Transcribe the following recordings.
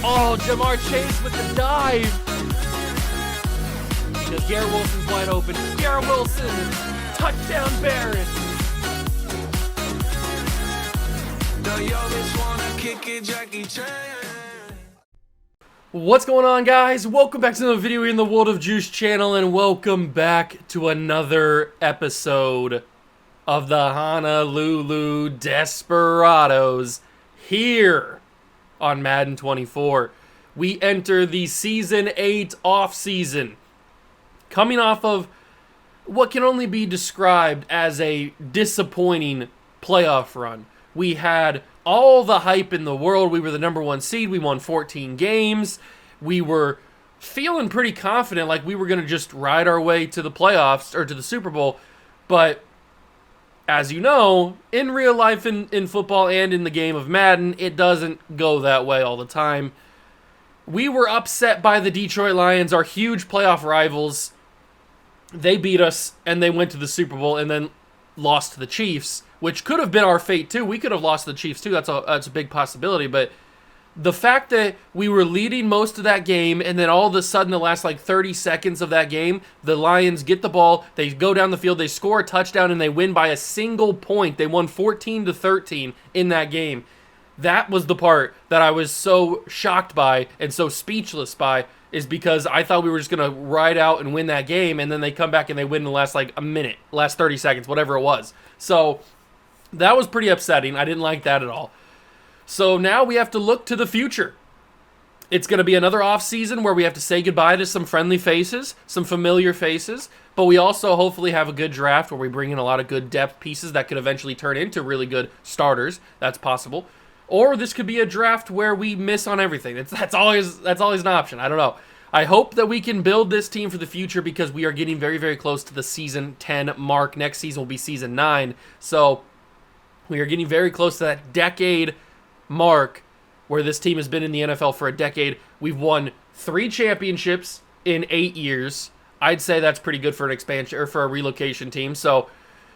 Oh, Jamar Chase with the dive. Because Garrett Wilson's wide open. Garrett Wilson, touchdown Bears. What's going on, guys? Welcome back to another video here in the World of Juice channel, and welcome back to another episode of the Honolulu Desperados here on Madden 24. We enter the Season 8 off-season, coming off of what can only be described as a disappointing playoff run. We had all the hype in the world. We were the number one seed. We won 14 games. We were feeling pretty confident, like we were going to just ride our way to the playoffs or to the Super Bowl. But as you know, in real life, in football and in the game of Madden, it doesn't go that way all the time. We were upset by the Detroit Lions, our huge playoff rivals. They beat us, and they went to the Super Bowl and then lost to the Chiefs, which could have been our fate too. We could have lost to the Chiefs too. That's a big possibility. But the fact that we were leading most of that game, and then all of a sudden, the last like 30 seconds of that game, the Lions get the ball, they go down the field, they score a touchdown, and they win by a single point. They won 14-13 in that game. That was the part that I was so shocked by and so speechless by, is because I thought we were just going to ride out and win that game, and then they come back and they win in the last like a minute, last 30 seconds, whatever it was. So that was pretty upsetting. I didn't like that at all. So now we have to look to the future. It's going to be another off-season where we have to say goodbye to some friendly faces, some familiar faces, but we also hopefully have a good draft where we bring in a lot of good depth pieces that could eventually turn into really good starters. That's possible. Or this could be a draft where we miss on everything. That's always an option. I don't know. I hope that we can build this team for the future, because we are getting very, very close to the Season 10 mark. Next season will be Season 9. So we are getting very close to that decade mark where this team has been in the NFL for a decade. We've won 3 championships in 8 years. I'd say that's pretty good for an expansion or for a relocation team. So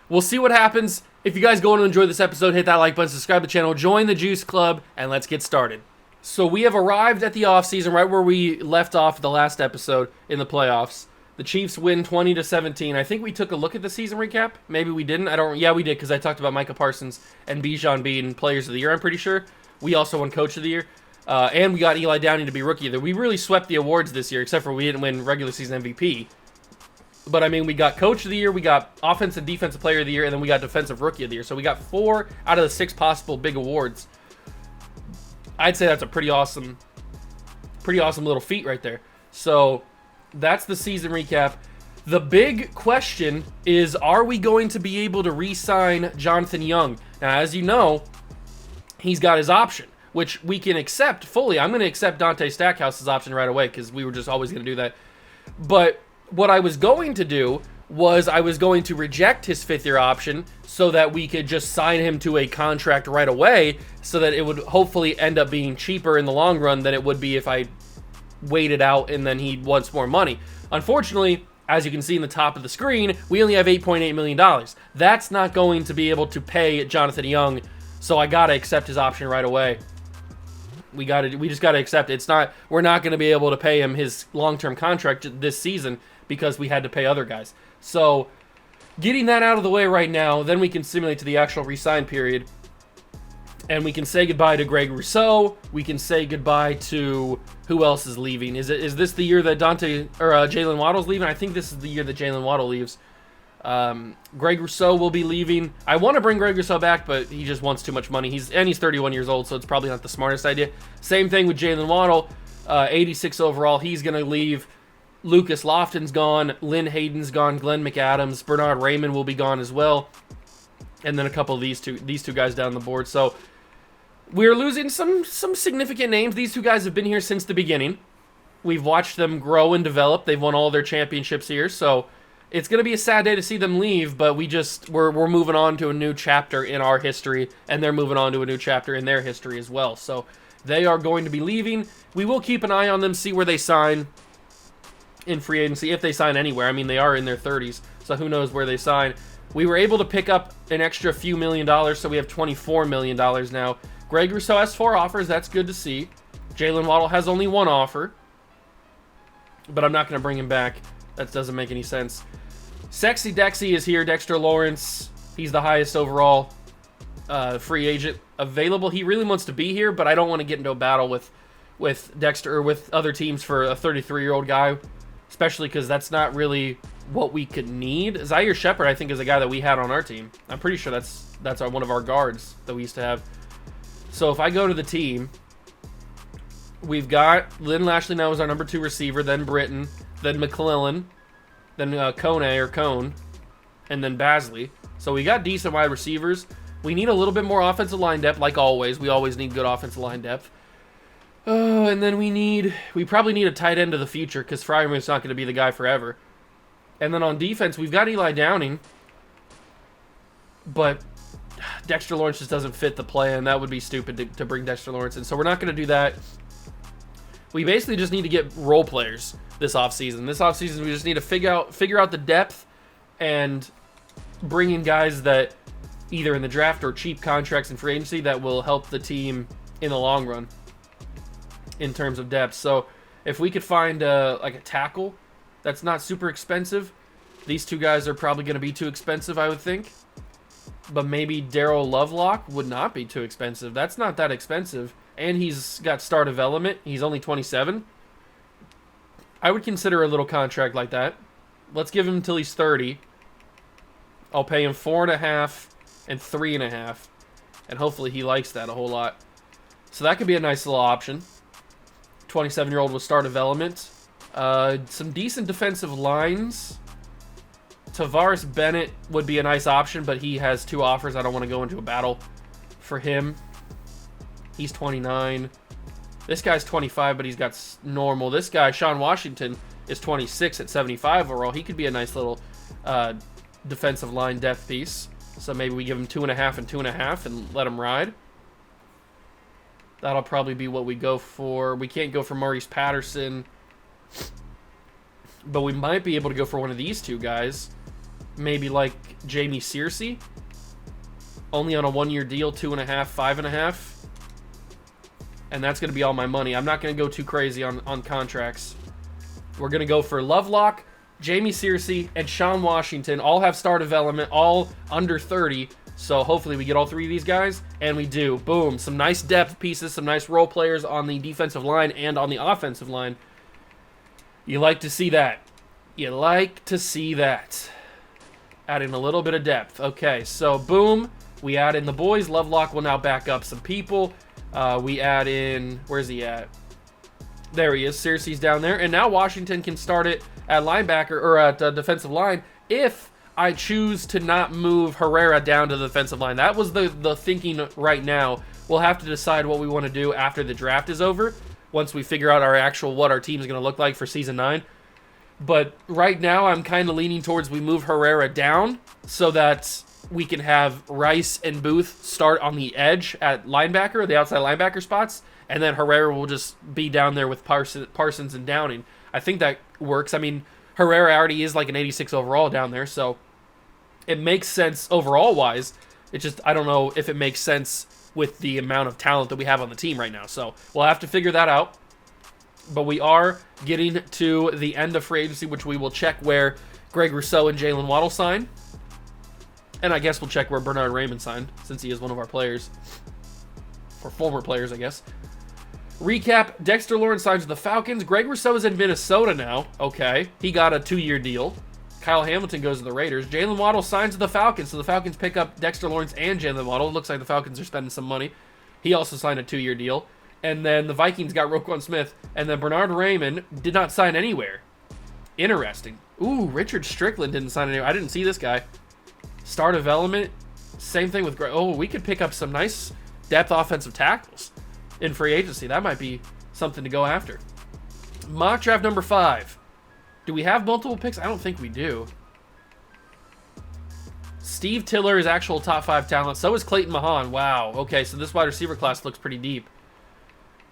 we'll see what happens. If you guys go on to enjoy this episode, hit that like button, subscribe to the channel, join the Juice Club, and let's get started. So we have arrived at the offseason right where we left off the last episode in the playoffs. The Chiefs win 20-17. I think we took a look at the season recap. Maybe we didn't. Yeah, we did, because I talked about Micah Parsons and Bijan being players of the year, I'm pretty sure. We also won Coach of the Year. And we got Eli Downing to be Rookie of the Year. We really swept the awards this year, except for we didn't win regular season MVP. But, I mean, we got Coach of the Year, we got Offensive and Defensive Player of the Year, and then we got Defensive Rookie of the Year. So we got 4 out of the 6 possible big awards. I'd say that's a pretty awesome little feat right there. So that's the season recap. The big question is, are we going to be able to re-sign Jonathan Young? Now, as you know, he's got his option, which we can accept fully. I'm going to accept Dante Stackhouse's option right away, because we were just always going to do that. But what I was going to do was I was going to reject his 5th-year option so that we could just sign him to a contract right away, so that it would hopefully end up being cheaper in the long run than it would be if I waited out and then he wants more money. Unfortunately, as you can see in the top of the screen, we only have $8.8 million. That's not going to be able to pay Jonathan Young, so I got to accept his option right away. We just got to accept it. We're not going to be able to pay him his long-term contract this season because we had to pay other guys. So getting that out of the way right now, then we can simulate to the actual re-sign period. And we can say goodbye to Greg Rousseau. We can say goodbye to who else is leaving. Is this the year that Jalen Waddle's leaving? I think this is the year that Jalen Waddle leaves. Greg Rousseau will be leaving. I want to bring Greg Rousseau back, but he just wants too much money. He's 31 years old, so it's probably not the smartest idea. Same thing with Jalen Waddle, 86 overall. He's going to leave. Lucas Lofton's gone. Lynn Hayden's gone. Glenn McAdams. Bernard Raymond will be gone as well. And then a couple of these two guys down the board. So we're losing some significant names. These 2 guys have been here since the beginning. We've watched them grow and develop. They've won all their championships here, so it's going to be a sad day to see them leave, but we're moving on to a new chapter in our history, and they're moving on to a new chapter in their history as well. So they are going to be leaving. We will keep an eye on them, see where they sign in free agency, if they sign anywhere. I mean, they are in their 30s, so who knows where they sign. We were able to pick up an extra few $1 million, so we have $24 million now. Greg Rousseau has 4 offers. That's good to see. Jalen Waddle has only 1 offer, but I'm not going to bring him back. That doesn't make any sense. Sexy Dexy is here. Dexter Lawrence. He's the highest overall free agent available. He really wants to be here, but I don't want to get into a battle with Dexter or with other teams for a 33-year-old guy, especially because that's not really what we could need. Zaire Shepard, I think, is a guy that we had on our team. I'm pretty sure that's one of our guards that we used to have. So if I go to the team, we've got Lynn Lashley now is our number 2 receiver, then Britton, then McClellan, then Cone, and then Basley. So we got decent wide receivers. We need a little bit more offensive line depth, like always. We always need good offensive line depth. Oh, and then we probably need a tight end of the future because Fryerman's not going to be the guy forever. And then on defense, we've got Eli Downing, but Dexter Lawrence just doesn't fit the plan. That would be stupid to bring Dexter Lawrence in. So we're not going to do that. We basically just need to get role players this offseason. This offseason, we just need to figure out the depth and bring in guys that either in the draft or cheap contracts in free agency that will help the team in the long run in terms of depth. So if we could find like a tackle that's not super expensive, these 2 guys are probably going to be too expensive, I would think. But maybe Darryl Lovelock would not be too expensive. That's not that expensive. And he's got star development. He's only 27. I would consider a little contract like that. Let's give him until he's 30. I'll pay him 4.5 and 3.5. And hopefully he likes that a whole lot. So that could be a nice little option. 27-year-old with star development. Some decent defensive lines. Tavares Bennett would be a nice option, but he has 2 offers. I don't want to go into a battle for him. He's 29. This guy's 25, but he's got normal. This guy, Sean Washington, is 26 at 75 overall. He could be a nice little defensive line depth piece. So maybe we give him 2.5 and 2.5 and let him ride. That'll probably be what we go for. We can't go for Maurice Patterson, but we might be able to go for one of these 2 guys. Maybe like Jamie Searcy. Only on a 1-year deal, 2.5, 5.5. And that's going to be all my money. I'm not going to go too crazy on contracts. We're going to go for Lovelock, Jamie Searcy, and Sean Washington. All have star development, all under 30. So hopefully we get all 3 of these guys. And we do. Boom. Some nice depth pieces, some nice role players on the defensive line and on the offensive line. You like to see that. You like to see that. Adding a little bit of depth. Okay, so boom. We add in the boys. Lovelock will now back up some people. We add in, where's he at? There he is. Searcy's down there. And now Washington can start it at linebacker or at defensive line if I choose to not move Herrera down to the defensive line. That was the thinking right now. We'll have to decide what we want to do after the draft is over, once we figure out what our team is going to look like for Season 9. But right now, I'm kind of leaning towards we move Herrera down so that we can have Rice and Booth start on the edge at linebacker, the outside linebacker spots, and then Herrera will just be down there with Parsons and Downing. I think that works. I mean, Herrera already is like an 86 overall down there, so it makes sense overall-wise. It's just, I don't know if it makes sense with the amount of talent that we have on the team right now. So we'll have to figure that out. But we are getting to the end of free agency, which we will check where Greg Rousseau and Jalen Waddle sign. And I guess we'll check where Bernard Raymond signed, since he is one of our players. Or former players, I guess. Recap, Dexter Lawrence signs with the Falcons. Greg Rousseau is in Minnesota now. Okay. He got a 2-year deal. Kyle Hamilton goes to the Raiders. Jalen Waddle signs with the Falcons, so the Falcons pick up Dexter Lawrence and Jalen Waddle. It looks like the Falcons are spending some money. He also signed a 2-year deal. And then the Vikings got Roquan Smith. And then Bernard Raymond did not sign anywhere. Interesting. Ooh, Richard Strickland didn't sign anywhere. I didn't see this guy. Star development. Same thing with Greg. Oh, we could pick up some nice depth offensive tackles in free agency. That might be something to go after. Mock draft number 5. Do we have multiple picks? I don't think we do. Steve Tiller is actual top 5 talent. So is Clayton Mahan. Wow. Okay, so this wide receiver class looks pretty deep.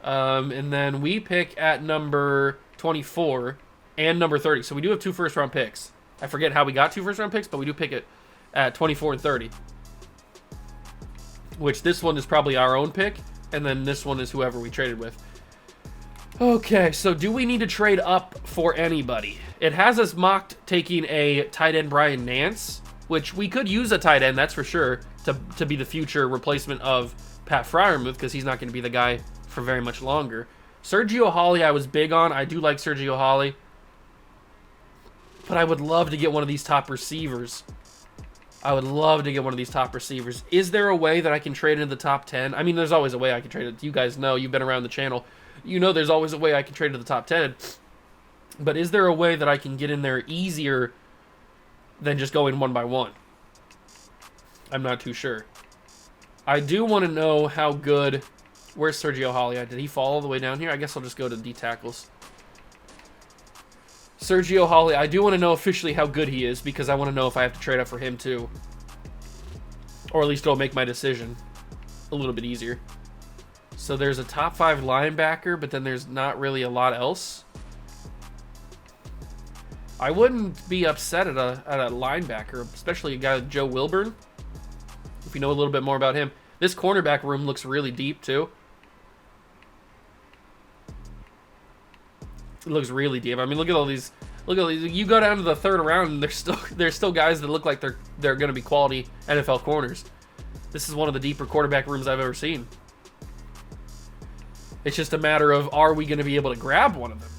And then we pick at number 24 and number 30. So we do have 2 first-round picks. I forget how we got 2 first-round picks, but we do pick it at 24 and 30. Which this one is probably our own pick, and then this one is whoever we traded with. Okay, so do we need to trade up for anybody? It has us mocked taking a tight end Brian Nance, which we could use a tight end, that's for sure, to be the future replacement of Pat Freiermuth, because he's not going to be the guy for very much longer. Sergio Hawley I was big on. I do like Sergio Hawley. But I would love to get one of these top receivers. I would love to get one of these top receivers. Is there a way that I can trade into the top 10? I mean, there's always a way I can trade it. You guys know, you've been around the channel. You know there's always a way I can trade to the top 10. But is there a way that I can get in there easier than just going one by one? I'm not too sure. I do want to know how good... Where's Sergio Hawley at? Did he fall all the way down here? I guess I'll just go to D tackles. Sergio Hawley, I do want to know officially how good he is, because I want to know if I have to trade up for him too. Or at least it'll make my decision a little bit easier. So there's a top 5 linebacker, but then there's not really a lot else. I wouldn't be upset at a linebacker, especially a guy like Joe Wilburn. If you know a little bit more about him. This cornerback room looks really deep too. It looks really deep. I mean, look at all these. Look at these. You go down to the 3rd round, and there's still guys that look like they're going to be quality NFL corners. This is one of the deeper quarterback rooms I've ever seen. It's just a matter of, are we going to be able to grab one of them?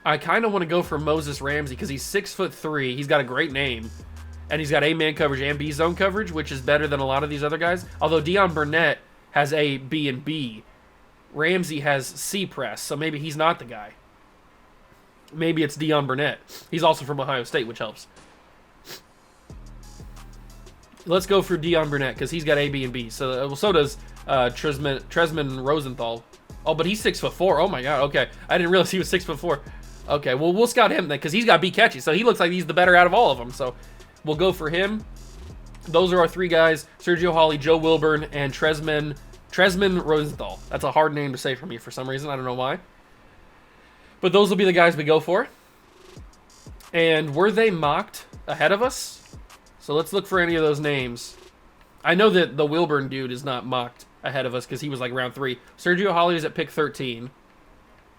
I kind of want to go for Moses Ramsey because he's 6'3". He's got a great name, and he's got A-man coverage and B-zone coverage, which is better than a lot of these other guys. Although Dion Burnett has A, B, and B. Ramsey has C-press, so maybe he's not the guy. Maybe it's Dion Burnett. He's also from Ohio State, which helps. Let's go for Dion Burnett, because he's got A, B, and B. So does Tresman Rosenthal. Oh, but he's 6'4". Oh my god, okay. I didn't realize he was 6'4". Okay, well, we'll scout him then, because he's got B catchy, so he looks like he's the better out of all of them. So we'll go for him. Those are our 3 guys. Sergio Hawley, Joe Wilburn, and Tresman Rosenthal. That's a hard name to say for me for some reason. I don't know why. But those will be the guys we go for. And were they mocked ahead of us? So let's look for any of those names. I know that the Wilburn dude is not mocked ahead of us because he was like round 3. Sergio Hawley is at pick 13.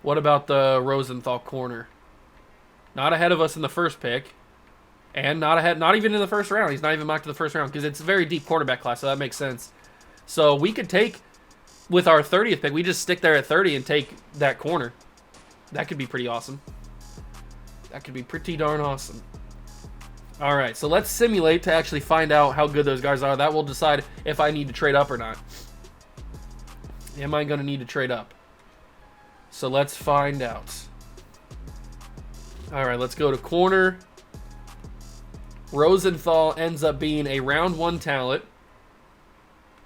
What about the Rosenthal corner? Not ahead of us in the first pick. And not even in the first round. He's not even mocked to the first round because it's a very deep cornerback class, so that makes sense. So we could take, with our 30th pick, we just stick there at 30 and take that corner. That could be pretty awesome. That could be pretty darn awesome. All right, so let's simulate to actually find out how good those guys are. That will decide if I need to trade up or not. Am I going to need to trade up? So let's find out. All right, let's go to corner. Rosenthal ends up being a round 1 talent.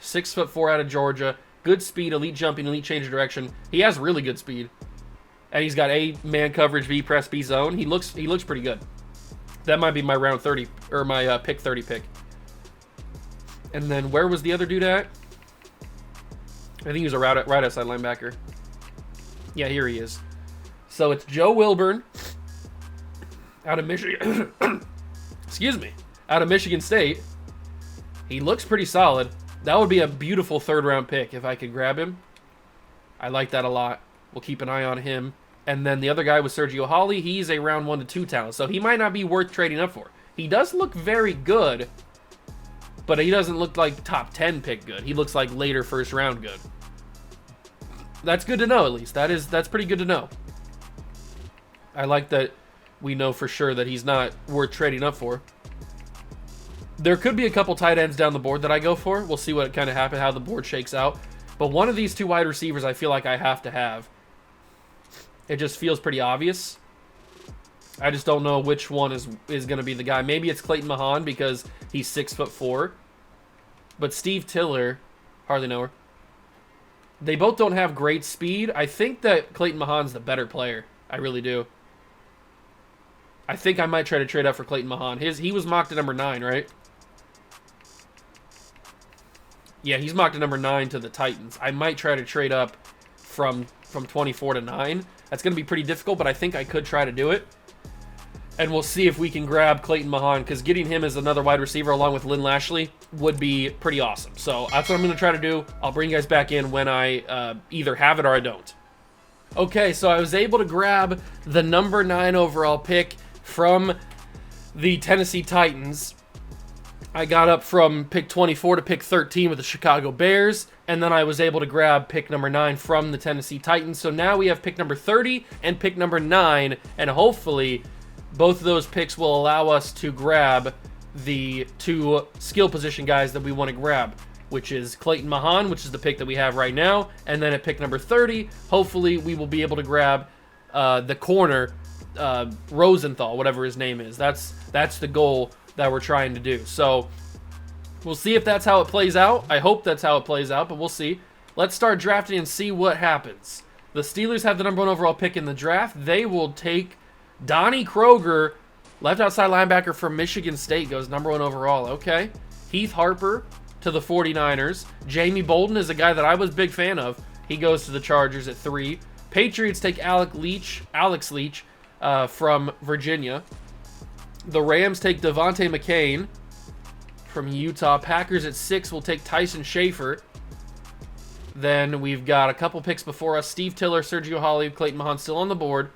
6'4" out of Georgia. Good speed, elite jumping, elite change of direction. He has really good speed. And he's got A man coverage, B press, B zone. He looks pretty good. That might be my round 30 or my pick 30 pick. And then where was the other dude at? I think he was a right outside linebacker. Yeah, here he is. So it's Joe Wilburn out of Michigan. Excuse me. Out of Michigan State. He looks pretty solid. That would be a beautiful 3rd round pick if I could grab him. I like that a lot. We'll keep an eye on him. And then the other guy was Sergio Hawley. He's a round 1 to 2 talent, so he might not be worth trading up for. He does look very good, but he doesn't look like top 10 pick good. He looks like later first round good. That's good to know, at least. That's pretty good to know. I like that we know for sure that he's not worth trading up for. There could be a couple tight ends down the board that I go for. We'll see what kind of happens, how the board shakes out. But one of these 2 wide receivers I feel like I have to have. It just feels pretty obvious. I just don't know which one is going to be the guy. Maybe it's Clayton Mahan because he's 6'4". But Steve Tiller, hardly know her. They both don't have great speed. I think that Clayton Mahan's the better player. I really do. I think I might try to trade up for Clayton Mahan. He was mocked at number 9, right? Yeah, he's mocked at number 9 to the Titans. I might try to trade up from 24 to 9. That's going to be pretty difficult, but I think I could try to do it. And we'll see if we can grab Clayton Mahan, because getting him as another wide receiver along with Lynn Lashley would be pretty awesome. So that's what I'm going to try to do. I'll bring you guys back in when I either have it or I don't. Okay, so I was able to grab the number 9 overall pick from the Tennessee Titans. I got up from pick 24 to pick 13 with the Chicago Bears, and then I was able to grab pick number 9 from the Tennessee Titans. So now we have pick number 30 and pick number 9, and hopefully both of those picks will allow us to grab the 2 skill position guys that we want to grab, which is Clayton Mahan, which is the pick that we have right now, and then at pick number 30, hopefully we will be able to grab the corner, Rosenthal, whatever his name is. That's the goal that we're trying to do. So we'll see if that's how it plays out. I hope that's how it plays out, but we'll see. Let's start drafting and see what happens. The Steelers have the number 1 overall pick in the draft. They will take Donnie Kroger, left outside linebacker from Michigan State, goes number 1 overall. Okay. Heath Harper to the 49ers. Jamie Bolden is a guy that I was a big fan of. He goes to the Chargers at 3. Patriots take Alex Leach from Virginia. The Rams take Devontae McCain from Utah. Packers at 6 will take Tyson Schaefer. Then we've got a couple picks before us. Steve Tiller, Sergio Holly, Clayton Mahan still on the board.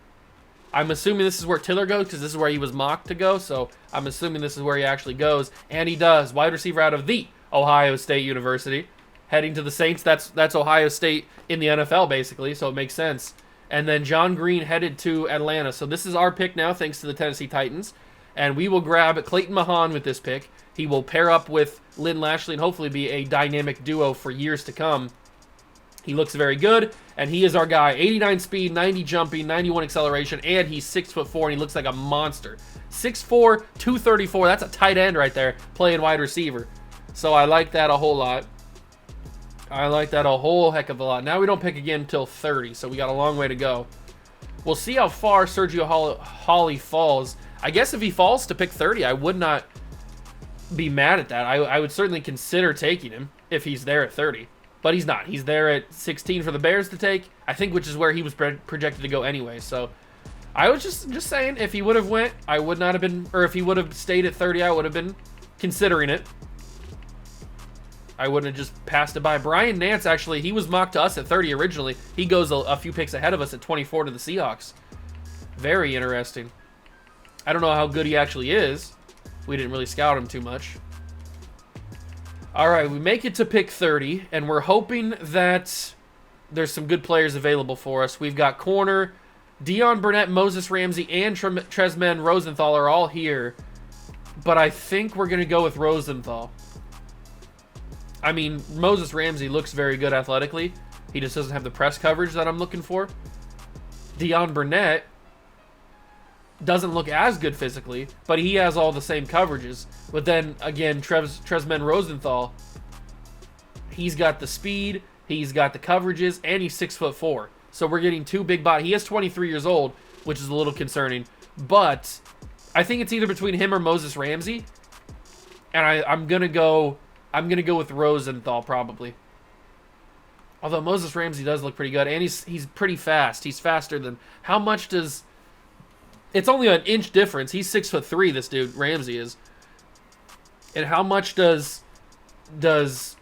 I'm assuming this is where Tiller goes because this is where he was mocked to go. So I'm assuming this is where he actually goes. And he does. Wide receiver out of the Ohio State University. Heading to the Saints. That's Ohio State in the NFL, basically. So it makes sense. And then John Green headed to Atlanta. So this is our pick now, thanks to the Tennessee Titans. And we will grab Clayton Mahan with this pick. He will pair up with Lynn Lashley and hopefully be a dynamic duo for years to come. He looks very good, and he is our guy. 89 speed, 90 jumping, 91 acceleration, and he's 6'4", and he looks like a monster. 6'4", 234, that's a tight end right there, playing wide receiver. So I like that a whole lot. I like that a whole heck of a lot. Now we don't pick again until 30, so we got a long way to go. We'll see how far Sergio Holly falls. I guess if he falls to pick 30, I would not be mad at that. I would certainly consider taking him if he's there at 30. But he's not. He's there at 16 for the Bears to take, I think, which is where he was projected to go anyway. So I was just saying, if he would have went, I would not have been, or if he would have stayed at 30, I would have been considering it. I wouldn't have just passed it by. Brian Nance, actually, he was mocked to us at 30 originally. He goes a few picks ahead of us at 24 to the Seahawks. Very interesting. I don't know how good he actually is. We didn't really scout him too much. All right, we make it to pick 30, and we're hoping that there's some good players available for us. We've got corner, Dion Burnett, Moses Ramsey, and Trezmen Rosenthal are all here, but I think we're going to go with Rosenthal. I mean, Moses Ramsey looks very good athletically. He just doesn't have the press coverage that I'm looking for. Dion Burnett doesn't look as good physically, but he has all the same coverages. But then, again, Trezmen Rosenthal, he's got the speed, he's got the coverages, and he's 6'4". So we're getting 2 big body. He is 23 years old, which is a little concerning. But I think it's either between him or Moses Ramsey. And I'm gonna go with Rosenthal probably. Although Moses Ramsey does look pretty good, and he's pretty fast. He's faster than, how much does, it's only an inch difference. He's 6'3", this dude, Ramsey is. And how much does the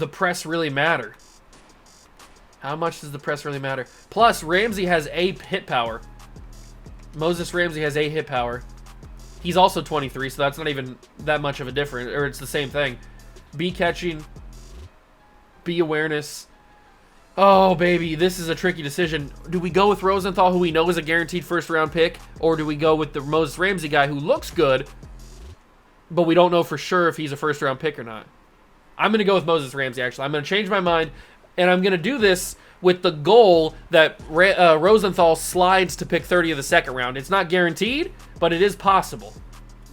press really matter? How much does the press really matter? Plus, Ramsey has A hit power. Moses Ramsey has A hit power. He's also 23, so that's not even that much of a difference, or it's the same thing. B catching, B awareness. Oh, baby, this is a tricky decision. Do we go with Rosenthal, who we know is a guaranteed first-round pick, or do we go with the Moses Ramsey guy who looks good, but we don't know for sure if he's a first-round pick or not? I'm going to go with Moses Ramsey, actually. I'm going to change my mind, and I'm going to do this with the goal that Rosenthal slides to pick 30 of the second round. It's not guaranteed, but it is possible.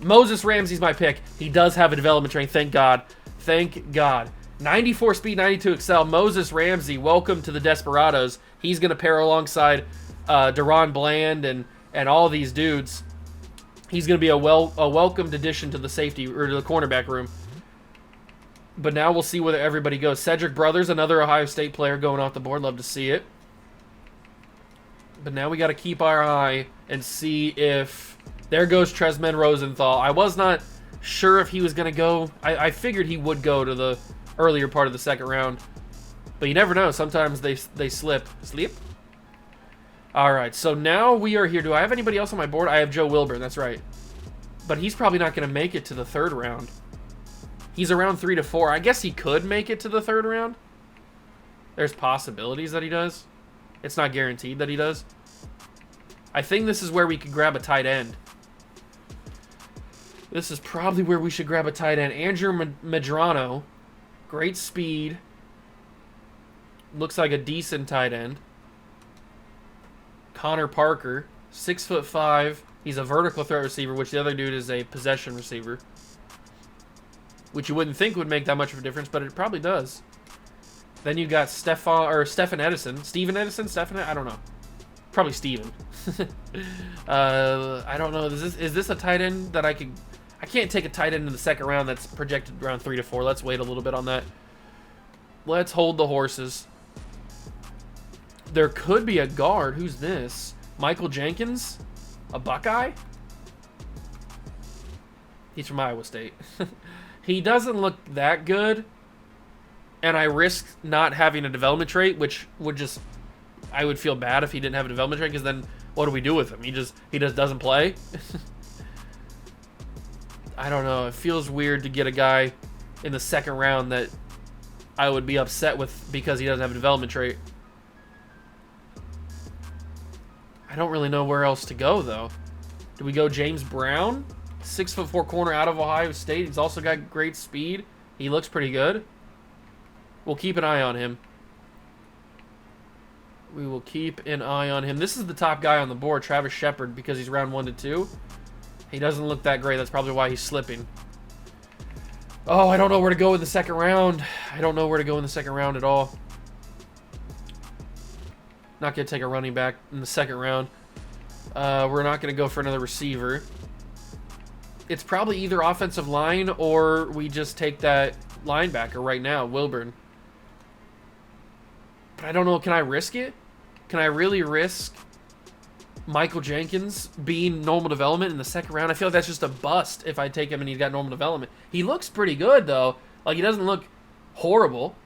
Moses Ramsey's my pick. He does have a development train, thank God. Thank God. 94 speed, 92 excel. Moses Ramsey, welcome to the Desperados. He's going to pair alongside Deron Bland and all these dudes. He's going to be a welcomed addition to the safety or to the cornerback room. But now we'll see where everybody goes. Cedric Brothers, another Ohio State player going off the board. Love to see it. But now we got to keep our eye and see if... There goes Tresman Rosenthal. I was not sure if he was going to go. I figured he would go to the earlier part of the second round. But you never know. Sometimes they slip. Sleep? Alright, so now we are here. Do I have anybody else on my board? I have Joe Wilburn, that's right. But he's probably not going to make it to the third round. He's around 3 to 4. I guess he could make it to the third round. There's possibilities that he does. It's not guaranteed that he does. I think this is where we could grab a tight end. This is probably where we should grab a tight end. Andrew Medrano. Great speed. Looks like a decent tight end. Connor Parker. 6'5". He's a vertical threat receiver, which the other dude is a possession receiver. Which you wouldn't think would make that much of a difference, but it probably does. Then you got Stephen Edison. Steven Edison? I don't know. Probably Steven. I don't know. Is this a tight end that I could... I can't take a tight end in the second round that's projected around 3 to 4. Let's wait a little bit on that. Let's hold the horses. There could be a guard. Who's this? Michael Jenkins? A Buckeye? He's from Iowa State. He doesn't look that good. And I risk not having a development trait, which would just... I would feel bad if he didn't have a development trait, because then what do we do with him? He just doesn't play? I don't know. It feels weird to get a guy in the second round that I would be upset with because he doesn't have a development trait. I don't really know where else to go, though. Do we go James Brown? 6'4" corner out of Ohio State. He's also got great speed. He looks pretty good. We'll keep an eye on him. We will keep an eye on him. This is the top guy on the board, Travis Shepard, because he's round 1 to 2. He doesn't look that great. That's probably why he's slipping. Oh, I don't know where to go in the second round. I don't know where to go in the second round at all. Not going to take a running back in the second round. We're not going to go for another receiver. It's probably either offensive line or we just take that linebacker right now, Wilburn. But I don't know. Can I risk it? Can I really risk Michael Jenkins being normal development in the second round? I feel like that's just a bust if I take him and he's got normal development. He looks pretty good, though. Like, he doesn't look horrible.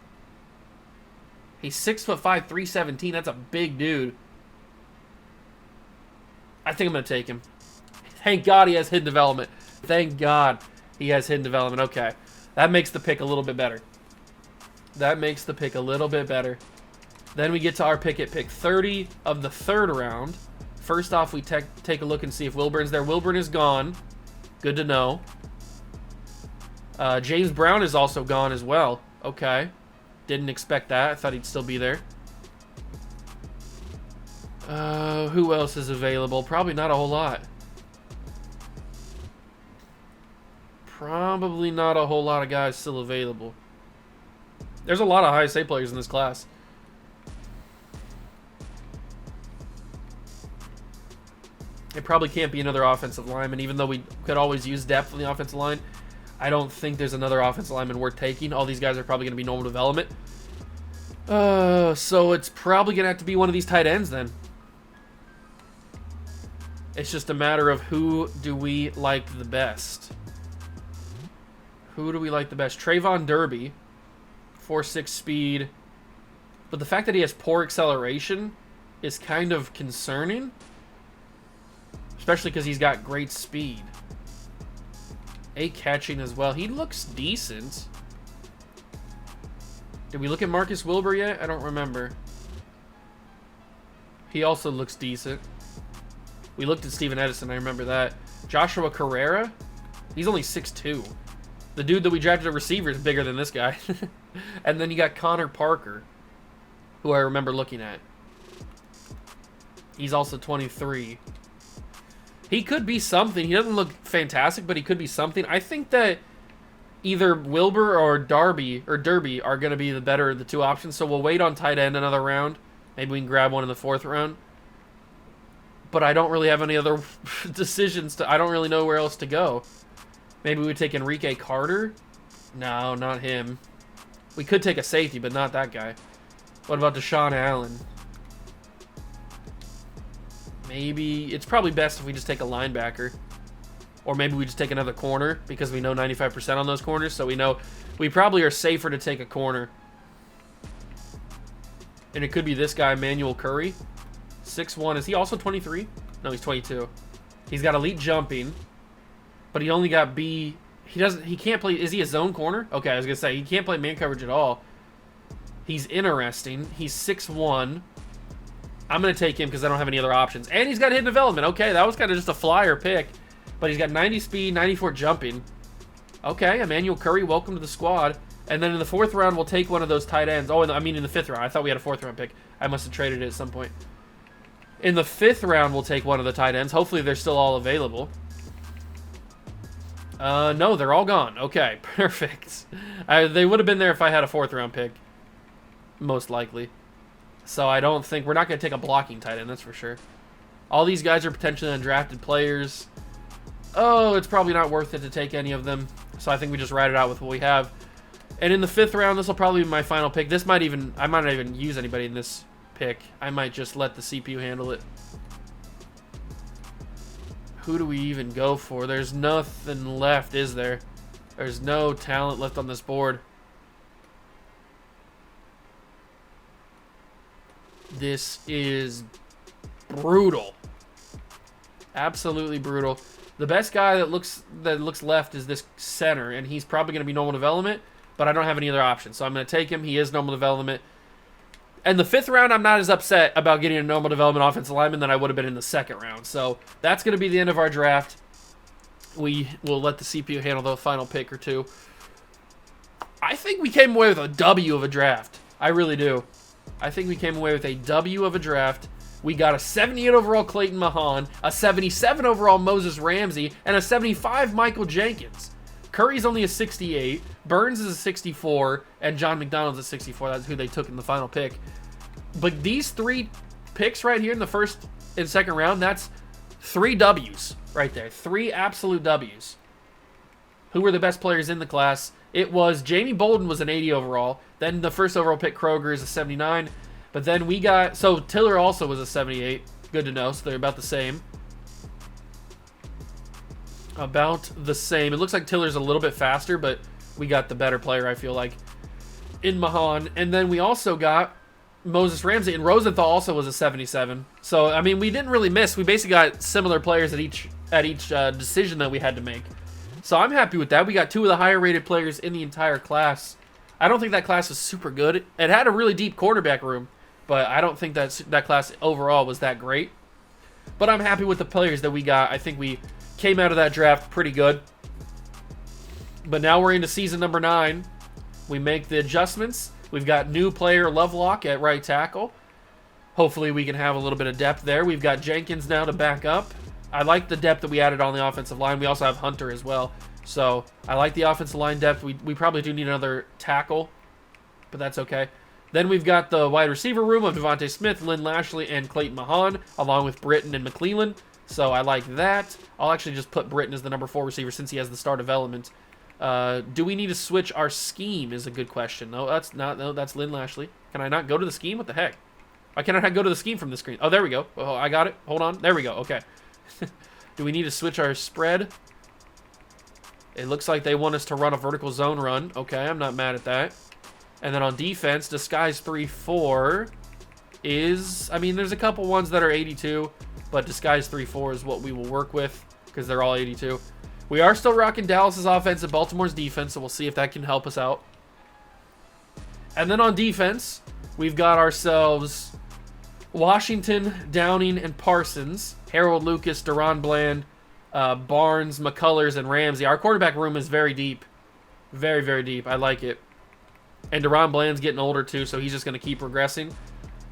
He's 6'5", 317. That's a big dude. I think I'm going to take him. Thank God he has hidden development. Thank God he has hidden development. Okay. That makes the pick a little bit better. That makes the pick a little bit better. Then we get to our pick at pick 30 of the third round. First off, we take a look and see if Wilburn's there. Wilburn is gone. Good to know. James Brown is also gone as well. Okay. Didn't expect that. I thought he'd still be there. Who else is available? Probably not a whole lot. Probably not a whole lot of guys still available. There's a lot of high state players in this class. It probably can't be another offensive lineman, even though we could always use depth on the offensive line. I don't think there's another offensive lineman worth taking. All these guys are probably going to be normal development. So it's probably going to have to be one of these tight ends then. It's just a matter of who do we like the best. Who do we like the best? Trayvon Derby, 4.6 speed. But the fact that he has poor acceleration is kind of concerning. Especially because he's got great speed. A catching as well. He looks decent. Did we look at Marcus Wilbur yet? I don't remember. He also looks decent. We looked at Steven Edison. I remember that. Joshua Carrera. He's only 6'2". The dude that we drafted at receiver is bigger than this guy. And then you got Connor Parker, who I remember looking at. He's also 23. He could be something. He doesn't look fantastic, but he could be something. I think that either Wilbur or Derby are going to be the better of the two options. So we'll wait on tight end another round. Maybe we can grab one in the fourth round. But I don't really have any other decisions. I don't really know where else to go. Maybe we would take Enrique Carter. No, not him. We could take a safety, but not that guy. What about Deshaun Allen? Maybe it's probably best if we just take a linebacker. Or maybe we just take another corner because we know 95% on those corners. So we know we probably are safer to take a corner. And it could be this guy, Emmanuel Curry. 6'1". Is he also 23? No, he's 22. He's got elite jumping. But he only got B. He can't play. Is he a zone corner? Okay, I was going to say, he can't play man coverage at all. He's interesting. He's 6'1". I'm going to take him because I don't have any other options. And he's got hidden development. Okay, that was kind of just a flyer pick. But he's got 90 speed, 94 jumping. Okay, Emmanuel Curry, welcome to the squad. And then in the 4th round, we'll take one of those tight ends. Oh, I mean in the 5th round. I thought we had a 4th round pick. I must have traded it at some point. In the 5th round, we'll take one of the tight ends. Hopefully, they're still all available. No, they're all gone. Okay, perfect. They would have been there if I had a 4th round pick. Most likely. So I don't think... We're not going to take a blocking tight end, that's for sure. All these guys are potentially undrafted players. Oh, it's probably not worth it to take any of them. So I think we just ride it out with what we have. And in the 5th round, this will probably be my final pick. I might not even use anybody in this pick. I might just let the CPU handle it. Who do we even go for? There's nothing left, is there? There's no talent left on this board. This is brutal. Absolutely brutal. The best guy that looks left is this center, and he's probably going to be normal development, but I don't have any other options. So I'm going to take him. He is normal development. And the 5th round, I'm not as upset about getting a normal development offensive lineman than I would have been in the 2nd round. So that's going to be the end of our draft. We will let the CPU handle the final pick or two. I think we came away with a W of a draft. I really do. I think we came away with a W of a draft. We got a 78 overall Clayton Mahan, a 77 overall Moses Ramsey, and a 75 Michael Jenkins. Curry's only a 68, Burns is a 64, and John McDonald's a 64. That's who they took in the final pick. But these 3 picks right here in the 1st and 2nd round, that's 3 W's right there. 3 absolute W's. Who were the best players in the class? It was Jamie Bolden was an 80 overall. Then the 1st overall pick, Kroger, is a 79. But then we got... So Tiller also was a 78. Good to know. So they're about the same. About the same. It looks like Tiller's a little bit faster, but we got the better player, I feel like, in Mahan. And then we also got Moses Ramsey. And Rosenthal also was a 77. So, I mean, we didn't really miss. We basically got similar players at each decision that we had to make. So I'm happy with that. We got 2 of the higher rated players in the entire class. I don't think that class was super good. It had a really deep quarterback room, but I don't think that class overall was that great. But I'm happy with the players that we got. I think we came out of that draft pretty good. But now we're into season number 9. We make the adjustments. We've got new player Lovelock at right tackle. Hopefully we can have a little bit of depth there. We've got Jenkins now to back up. I like the depth that we added on the offensive line. We also have Hunter as well. So I like the offensive line depth. We probably do need another tackle, but that's okay. Then we've got the wide receiver room of Devontae Smith, Lynn Lashley, and Clayton Mahan, along with Britton and McClellan. So I like that. I'll actually just put Britton as the number 4 receiver since he has the star development. Do we need to switch our scheme is a good question. No, that's not. No, that's Lynn Lashley. Can I not go to the scheme? What the heck? Why can't I not go to the scheme from the screen? Oh, there we go. Oh, I got it. Hold on. There we go. Okay. Do we need to switch our spread? It looks like they want us to run a vertical zone run. Okay, I'm not mad at that. And then on defense, Disguise 3-4 is... I mean, there's a couple ones that are 82, but Disguise 3-4 is what we will work with because they're all 82. We are still rocking Dallas's offense and Baltimore's defense, so we'll see if that can help us out. And then on defense, we've got ourselves Washington, Downing, and Parsons. Harold Lucas, Deron Bland, Barnes, McCullers, and Ramsey. Our quarterback room is very deep. Very, very deep. I like it. And Deron Bland's getting older too, so he's just going to keep progressing.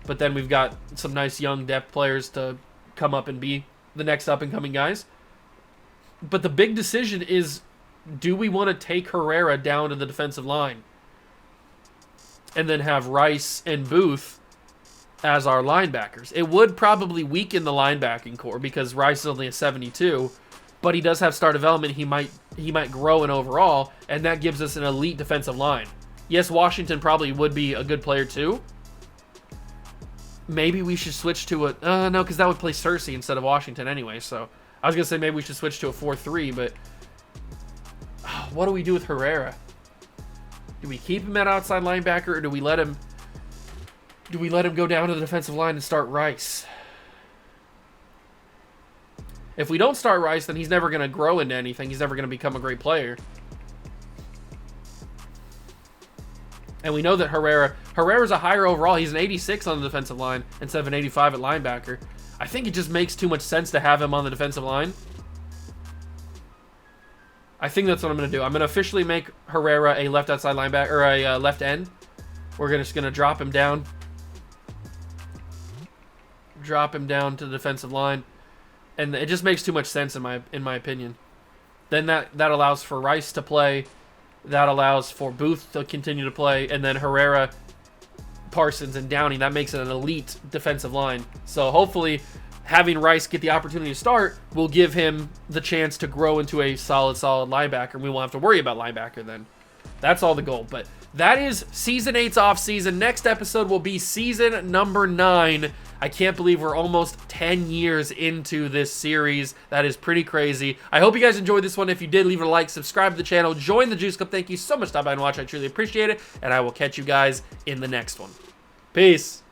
But then we've got some nice young depth players to come up and be the next up-and-coming guys. But the big decision is, do we want to take Herrera down to the defensive line? And then have Rice and Booth as our linebackers. It would probably weaken the linebacking core because Rice is only a 72, but he does have star development. He might grow in overall, and that gives us an elite defensive line. Yes, Washington probably would be a good player too. maybe we should switch to a... no, because that would play Cersei instead of Washington anyway, so... I was going to say maybe we should switch to a 4-3, but... what do we do with Herrera? Do we keep him at outside linebacker, or do we let him... go down to the defensive line and start Rice? If we don't start Rice, then he's never going to grow into anything. He's never going to become a great player. And we know that Herrera's a higher overall. He's an 86 on the defensive line instead of an 85 at linebacker. I think it just makes too much sense to have him on the defensive line. I think that's what I'm going to do. I'm going to officially make Herrera a left outside linebacker, or a left end. We're just going to drop him down. Drop him down to the defensive line. And it just makes too much sense in my opinion. Then that allows for Rice to play. That allows for Booth to continue to play. And then Herrera, Parsons, and Downey. That makes it an elite defensive line. So hopefully having Rice get the opportunity to start will give him the chance to grow into a solid linebacker. And we won't have to worry about linebacker then. That's all the goal. But that is Season 8's off season. Next episode will be Season number 9. I can't believe we're almost 10 years into this series. That is pretty crazy. I hope you guys enjoyed this one. If you did, leave it a like, subscribe to the channel, join the Juice Club. Thank you so much for stopping by and watching. I truly appreciate it. And I will catch you guys in the next one. Peace.